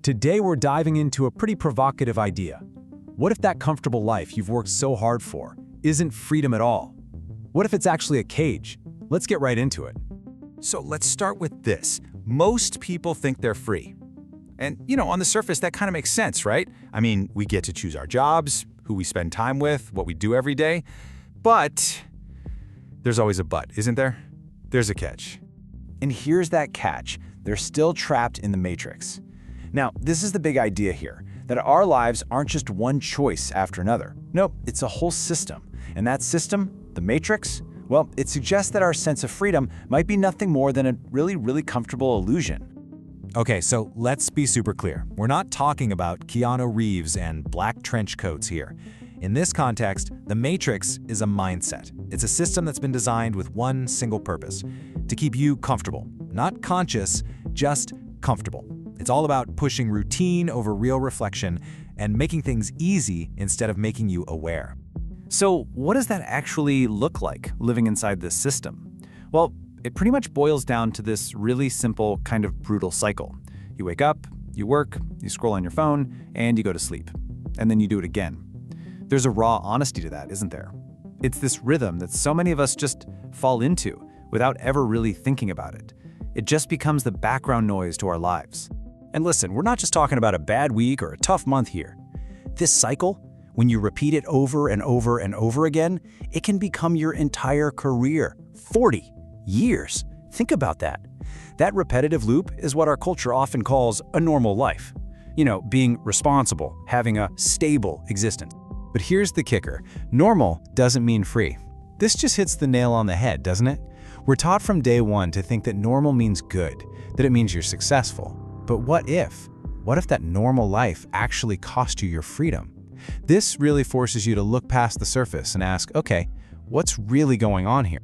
Today we're diving into a pretty provocative idea. What if that comfortable life you've worked so hard for isn't freedom at all? What if it's actually a cage? Let's get right into it. So let's start with this. Most people think they're free. And, on the surface, that kind of makes sense, right? I mean, we get to choose our jobs, who we spend time with, what we do every day. But there's always a but, isn't there? There's a catch. And here's that catch. They're still trapped in the matrix. Now, this is the big idea here, that our lives aren't just one choice after another. Nope, it's a whole system. And that system, the matrix, well, it suggests that our sense of freedom might be nothing more than a really comfortable illusion. Okay, so let's be super clear. We're not talking about Keanu Reeves and black trench coats here. In this context, the Matrix is a mindset. It's a system that's been designed with one single purpose: to keep you comfortable. Not conscious, just comfortable. It's all about pushing routine over real reflection and making things easy instead of making you aware. So what does that actually look like, living inside this system? Well, it pretty much boils down to this really simple, kind of brutal cycle. You wake up, you work, you scroll on your phone, and you go to sleep. And then you do it again. There's a raw honesty to that, isn't there? It's this rhythm that so many of us just fall into without ever really thinking about it. It just becomes the background noise to our lives. And listen, we're not just talking about a bad week or a tough month here. This cycle, when you repeat it over and over and over again, it can become your entire career. 40 years. Think about that. That repetitive loop is what our culture often calls a normal life. Being responsible, having a stable existence. But here's the kicker. Normal doesn't mean free. This just hits the nail on the head, doesn't it? We're taught from day one to think that normal means good, that it means you're successful. But what if? What if that normal life actually cost you your freedom? This really forces you to look past the surface and ask, okay, what's really going on here?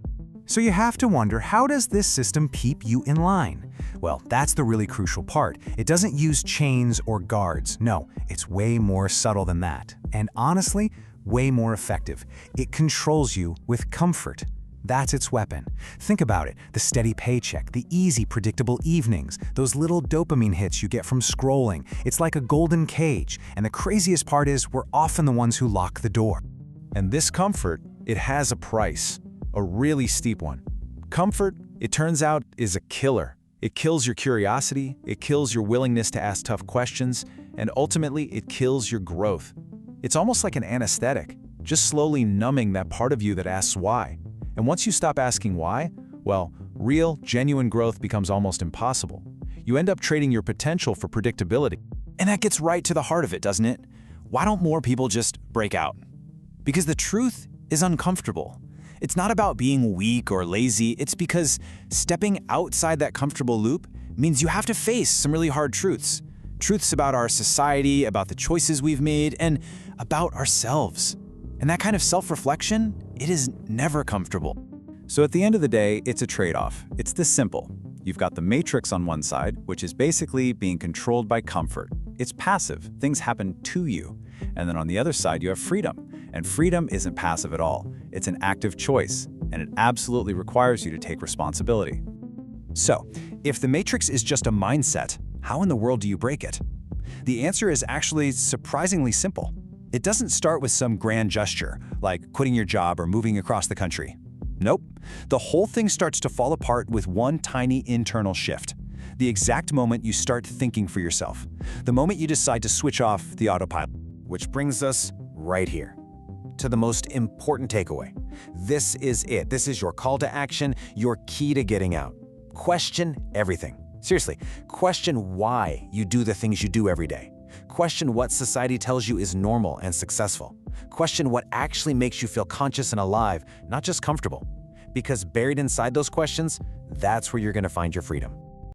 So you have to wonder, how does this system keep you in line? Well, that's the really crucial part. It doesn't use chains or guards. No, it's way more subtle than that. And honestly, way more effective. It controls you with comfort. That's its weapon. Think about it, the steady paycheck, the easy, predictable evenings, those little dopamine hits you get from scrolling. It's like a golden cage, and the craziest part is we're often the ones who lock the door. And this comfort, it has a price, a really steep one. Comfort, it turns out, is a killer. It kills your curiosity, it kills your willingness to ask tough questions, and ultimately it kills your growth. It's almost like an anesthetic, just slowly numbing that part of you that asks why. And once you stop asking why, well, real, genuine growth becomes almost impossible. You end up trading your potential for predictability. And that gets right to the heart of it, doesn't it? Why don't more people just break out? Because the truth is uncomfortable. It's not about being weak or lazy, it's because stepping outside that comfortable loop means you have to face some really hard truths. Truths about our society, about the choices we've made, and about ourselves. And that kind of self-reflection, it is never comfortable. So at the end of the day, it's a trade-off. It's this simple. You've got the matrix on one side, which is basically being controlled by comfort. It's passive, things happen to you. And then on the other side, you have freedom. And freedom isn't passive at all. It's an active choice, and it absolutely requires you to take responsibility. So, if the matrix is just a mindset, how in the world do you break it? The answer is actually surprisingly simple. It doesn't start with some grand gesture, like quitting your job or moving across the country. Nope. The whole thing starts to fall apart with one tiny internal shift. The exact moment you start thinking for yourself. The moment you decide to switch off the autopilot. Which brings us right here to the most important takeaway. This is it. This is your call to action, your key to getting out. Question everything. Seriously, question why you do the things you do every day. Question what society tells you is normal and successful. Question what actually makes you feel conscious and alive, not just comfortable. Because buried inside those questions, that's where you're going to find your freedom.